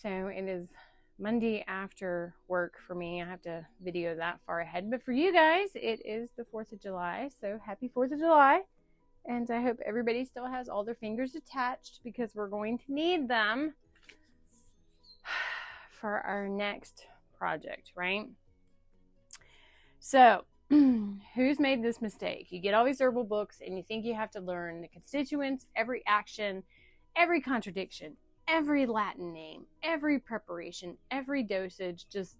So it is Monday after work for me. I have to video that far ahead. But for you guys, it is the 4th of July. So happy 4th of July. And I hope everybody still has all their fingers attached because we're going to need them for our next project, right? So who's made this mistake? You get all these herbal books and you think you have to learn the constituents, every action, every contradiction, every Latin name, every preparation, every dosage, just,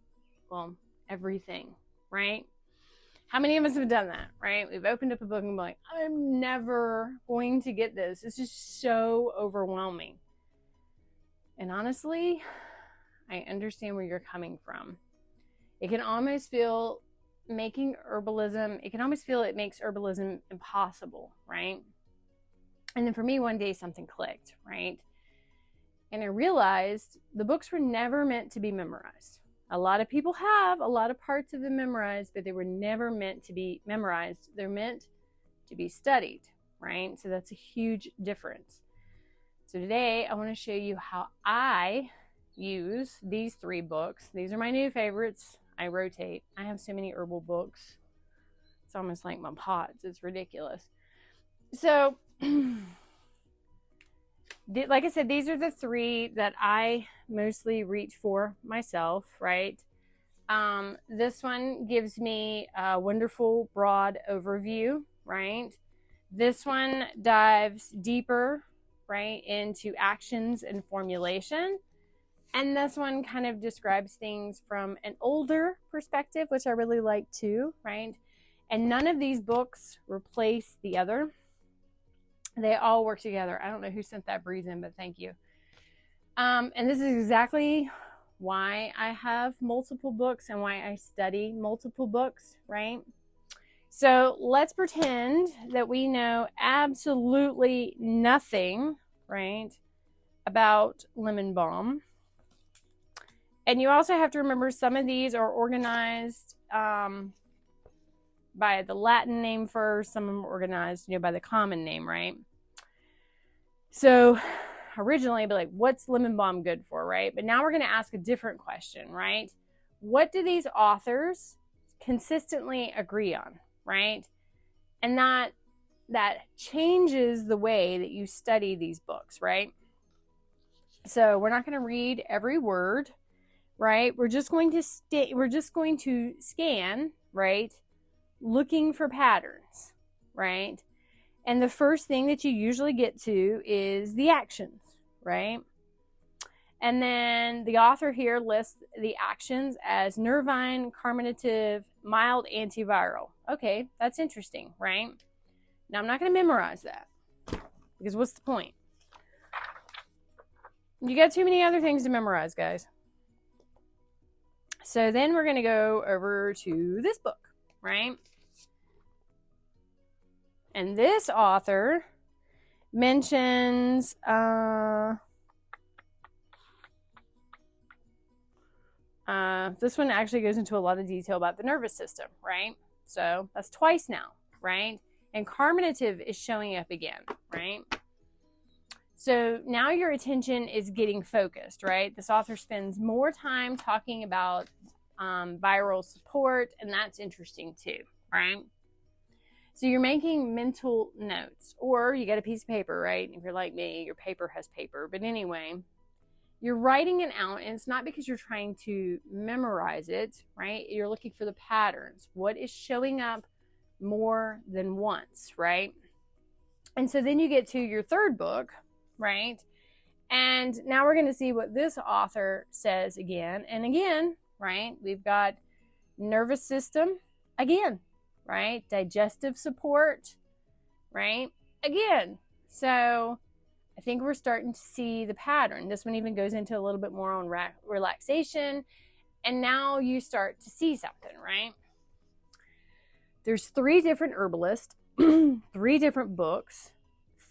well, everything, right? How many of us have done that, right? We've opened up a book and been like, I'm never going to get this. It's just so overwhelming. And honestly, I understand where you're coming from. It can almost feel it makes herbalism impossible, right? And then for me, one day something clicked, right? And I realized the books were never meant to be memorized. A lot of people have a lot of parts of them memorized, but they were never meant to be memorized. They're meant to be studied, right? So that's a huge difference. So today I want to show you how I use these 3 books. These are my new favorites. I rotate. I have so many herbal books. It's almost like my pots. It's ridiculous. So, like I said, these are the 3 that I mostly reach for myself, right? This one gives me a wonderful broad overview, right? This one dives deeper, right, into actions and formulation. And this one kind of describes things from an older perspective, which I really like too, right? And none of these books replace the other. They all work together. I don't know who sent that breeze in, but thank you. And this is exactly why I have multiple books and why I study multiple books, right? So let's pretend that we know absolutely nothing, right, about lemon balm. And you also have to remember some of these are organized by the Latin name first. Some of them are organized, by the common name, right? So originally, I'd be like, what's lemon balm good for, right? But now we're going to ask a different question, right? What do these authors consistently agree on, right? And that changes the way that you study these books, right? So we're not going to read every word, right? We're just going to scan, right? Looking for patterns, right? And the first thing that you usually get to is the actions, right? And then the author here lists the actions as nervine, carminative, mild antiviral. Okay, that's interesting, right? Now I'm not going to memorize that because what's the point? You got too many other things to memorize, guys. So then we're going to go over to this book, right? And this author mentions this one actually goes into a lot of detail about the nervous system, right? So that's twice now, right? And carminative is showing up again, right? So now your attention is getting focused, right? This author spends more time talking about viral support, and that's interesting too, right? So you're making mental notes, or you got a piece of paper, right? If you're like me, your paper has paper. But anyway, you're writing it out, and it's not because you're trying to memorize it, right? You're looking for the patterns. What is showing up more than once, right? And so then you get to your 3rd book, right? And now we're going to see what this author says again and again, right? We've got nervous system again, right? Digestive support, right? Again. So I think we're starting to see the pattern. This one even goes into a little bit more on relaxation. And now you start to see something, right? There's 3 different herbalists, 3 different books,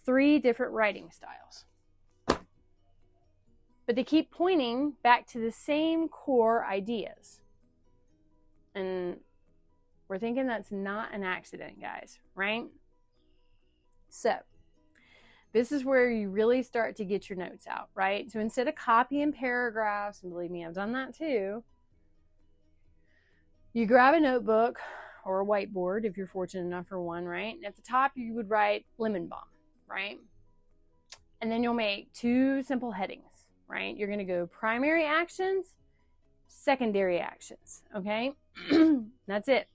3 different writing styles. But they keep pointing back to the same core ideas. And we're thinking that's not an accident, guys, right? So this is where you really start to get your notes out, right? So instead of copying paragraphs, and believe me, I've done that too, you grab a notebook or a whiteboard if you're fortunate enough for one, right? And at the top, you would write lemon balm, right? And then you'll make 2 simple headings, right? You're going to go primary actions, secondary actions, okay? That's it.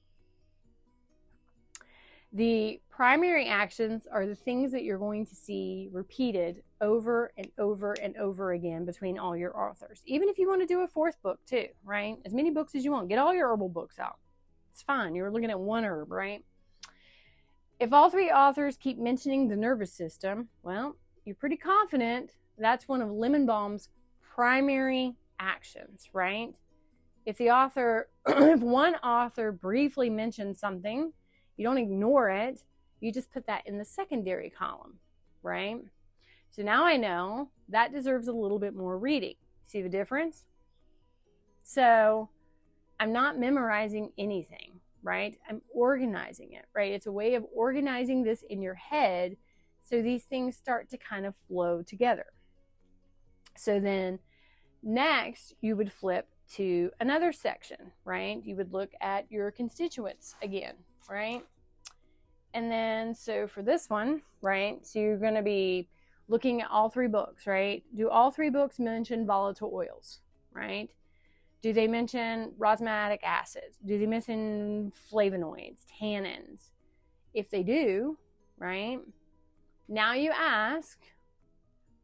The primary actions are the things that you're going to see repeated over and over and over again between all your authors. Even if you want to do a 4th book too, right? As many books as you want. Get all your herbal books out. It's fine. You're looking at one herb, right? If all 3 authors keep mentioning the nervous system, well, you're pretty confident that's one of lemon balm's primary actions, right? If one author briefly mentions something, you don't ignore it. You just put that in the secondary column, right? So now I know that deserves a little bit more reading. See the difference? So I'm not memorizing anything, right? I'm organizing it, right? It's a way of organizing this in your head so these things start to kind of flow together. So then next you would flip to another section, right? You would look at your constituents again, right? And then, so for this one, right, so you're going to be looking at all 3 books, right? Do all 3 books mention volatile oils, right? Do they mention rosmatic acid? Do they mention flavonoids, tannins? If they do, right, now you ask,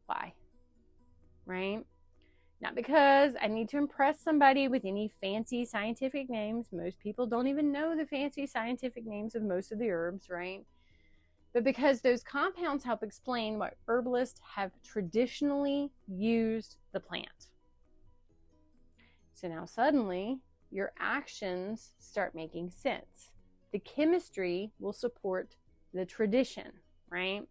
why, right? Not because I need to impress somebody with any fancy scientific names. Most people don't even know the fancy scientific names of most of the herbs, right? But because those compounds help explain why herbalists have traditionally used the plant. So now suddenly your actions start making sense. The chemistry will support the tradition, right?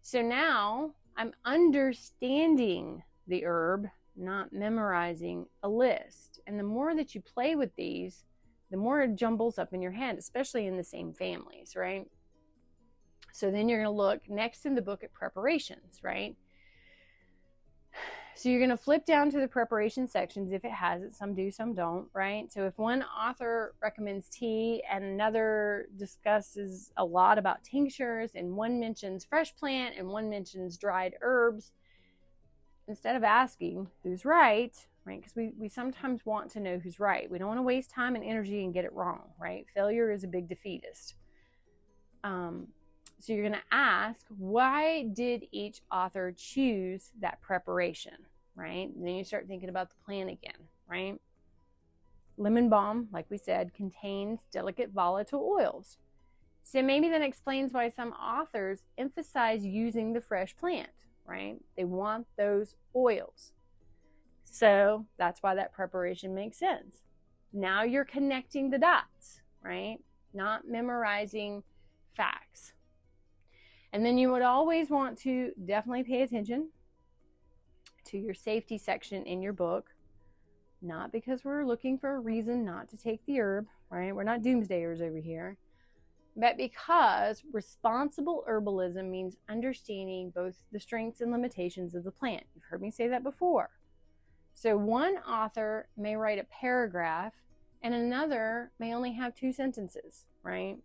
So now I'm understanding the herb, not memorizing a list. And the more that you play with these, the more it jumbles up in your head, especially in the same families, right? So then you're going to look next in the book at preparations, right? So you're going to flip down to the preparation sections if it has it. Some do, some don't, right? So if one author recommends tea and another discusses a lot about tinctures and one mentions fresh plant and one mentions dried herbs, instead of asking who's right, because we sometimes want to know who's right. We don't want to waste time and energy and get it wrong, right? Failure is a big defeatist. So you're going to ask, why did each author choose that preparation, right? And then you start thinking about the plant again, right? Lemon balm, like we said, contains delicate volatile oils. So maybe that explains why some authors emphasize using the fresh plant, right? They want those oils. So that's why that preparation makes sense. Now you're connecting the dots, right? Not memorizing facts. And then you would always want to definitely pay attention to your safety section in your book. Not because we're looking for a reason not to take the herb, right? We're not doomsdayers over here. But because responsible herbalism means understanding both the strengths and limitations of the plant. You've heard me say that before. So one author may write a paragraph and another may only have 2 sentences, right?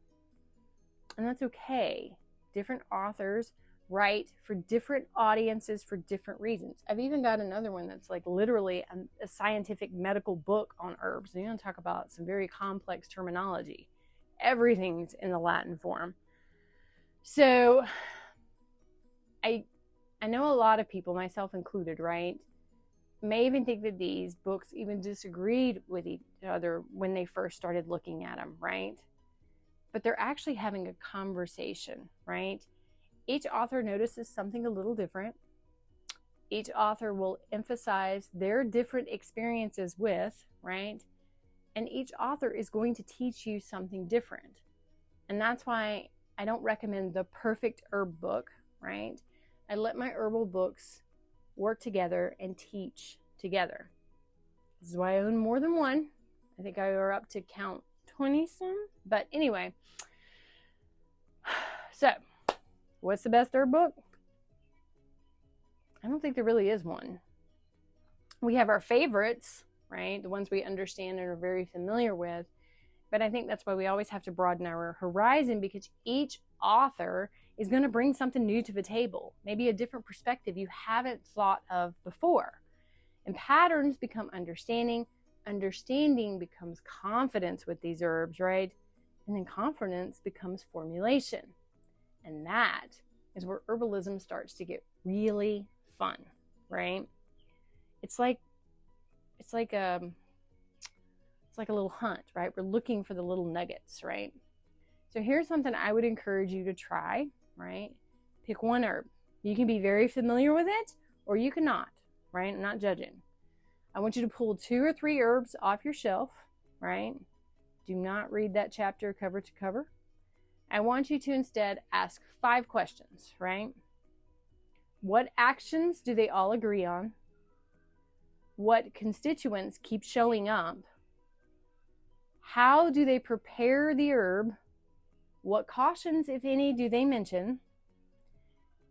And that's okay. Different authors write for different audiences for different reasons. I've even got another one that's like literally a scientific medical book on herbs. And you're going to talk about some very complex terminology. Everything's in the Latin form. So I know a lot of people, myself included, right, may even think that these books even disagreed with each other when they first started looking at them, right? But they're actually having a conversation, right? Each author notices something a little different. Each author will emphasize their different experiences with, right? And each author is going to teach you something different. And that's why I don't recommend the perfect herb book, right? I let my herbal books work together and teach together. This is why I own more than one. I think I are up to count 20 some. But anyway, so what's the best herb book? I don't think there really is one. We have our favorites, right? The ones we understand and are very familiar with. But I think that's why we always have to broaden our horizon, because each author is going to bring something new to the table, maybe a different perspective you haven't thought of before. And patterns become understanding. Understanding becomes confidence with these herbs, right? And then confidence becomes formulation. And that is where herbalism starts to get really fun, right? It's like a little hunt, right? We're looking for the little nuggets, right? So here's something I would encourage you to try, right? Pick one herb. You can be very familiar with it, or you cannot, right? I'm not judging. I want you to pull 2 or 3 herbs off your shelf, right? Do not read that chapter cover to cover. I want you to instead ask 5 questions, right? What actions do they all agree on? What constituents keep showing up? How do they prepare the herb? What cautions, if any, do they mention?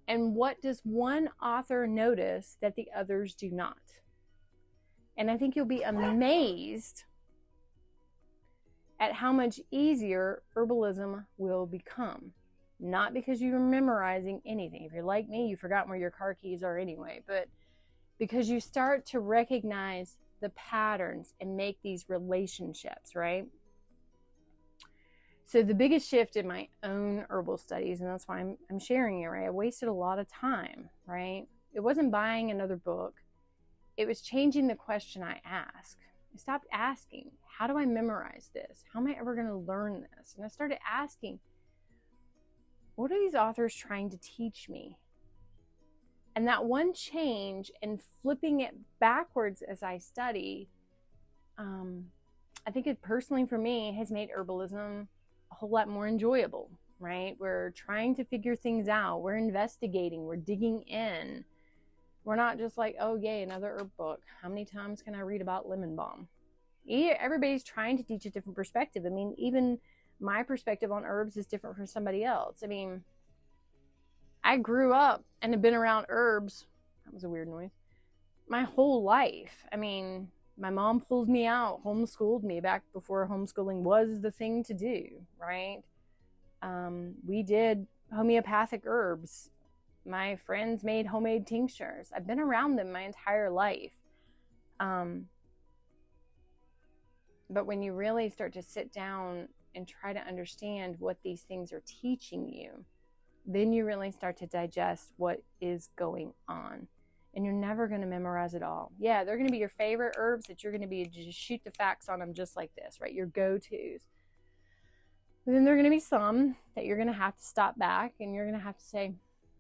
And what does one author notice that the others do not? And I think you'll be amazed at how much easier herbalism will become. Not because you're memorizing anything. If you're like me, you've forgotten where your car keys are anyway, but because you start to recognize the patterns and make these relationships, right? So the biggest shift in my own herbal studies, and that's why I'm sharing it, right? I wasted a lot of time, right? It wasn't buying another book. It was changing the question I asked. I stopped asking, how do I memorize this? How am I ever going to learn this? And I started asking, what are these authors trying to teach me? And that one change and flipping it backwards as I study, I think it personally for me has made herbalism a whole lot more enjoyable, right? We're trying to figure things out. We're investigating. We're digging in. We're not just like, oh, yay, another herb book. How many times can I read about lemon balm? Everybody's trying to teach a different perspective. I mean, even my perspective on herbs is different from somebody else. I mean, I grew up and have been around herbs. That was a weird noise. My whole life. I mean, my mom pulled me out, homeschooled me back before homeschooling was the thing to do, right? We did homeopathic herbs. My friends made homemade tinctures. I've been around them my entire life. But when you really start to sit down and try to understand what these things are teaching you, then you really start to digest what is going on. And you're never going to memorize it all. Yeah, they're going to be your favorite herbs that you're going to be just shoot the facts on them just like this, right? Your go-tos. But then there are going to be some that you're going to have to stop back and you're going to have to say,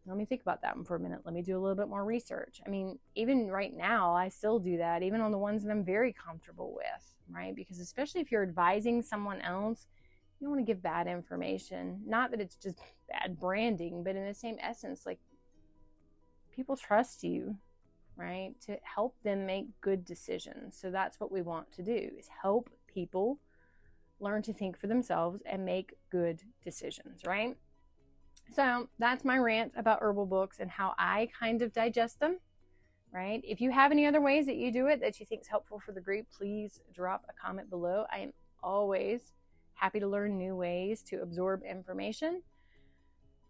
let me think about that one for a minute. Let me do a little bit more research. I mean, even right now, I still do that, even on the ones that I'm very comfortable with, right? Because especially if you're advising someone else, you don't want to give bad information. Not that it's just bad branding, but in the same essence, like, people trust you, right, to help them make good decisions. So that's what we want to do, is help people learn to think for themselves and make good decisions, right? So that's my rant about herbal books and how I kind of digest them, right? If you have any other ways that you do it that you think is helpful for the group, please drop a comment below. I am always happy to learn new ways to absorb information.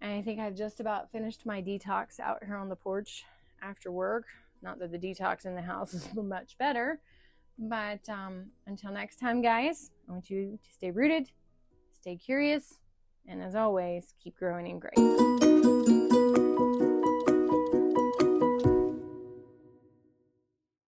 And I think I've just about finished my detox out here on the porch after work. Not that the detox in the house is much better, but until next time, guys, I want you to stay rooted, stay curious, and as always, keep growing in grace.